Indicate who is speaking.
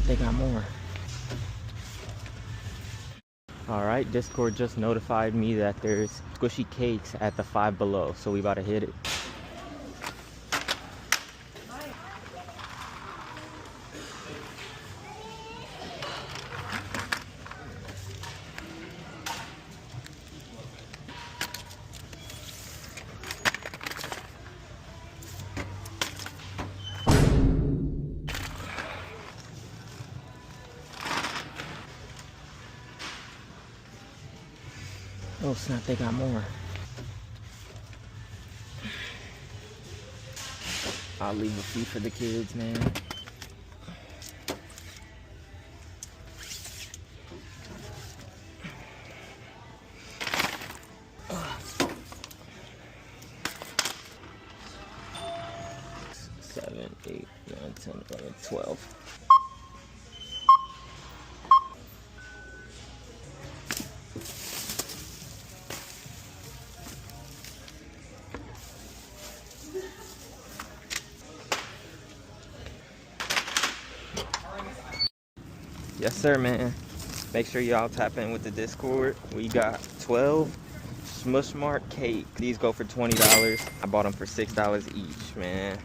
Speaker 1: They got more. Alright, Discord just notified me that there's squishy cakes at the Five Below, so we about to hit it. Oh snap, they got more. I'll leave a few for the kids, man. Seven, 8, 9, 10, 11, 12. Yes sir, man. Make sure y'all tap in with the Discord. We got 12 SmushMart cake. These go for $20. I bought them for $6 each, man.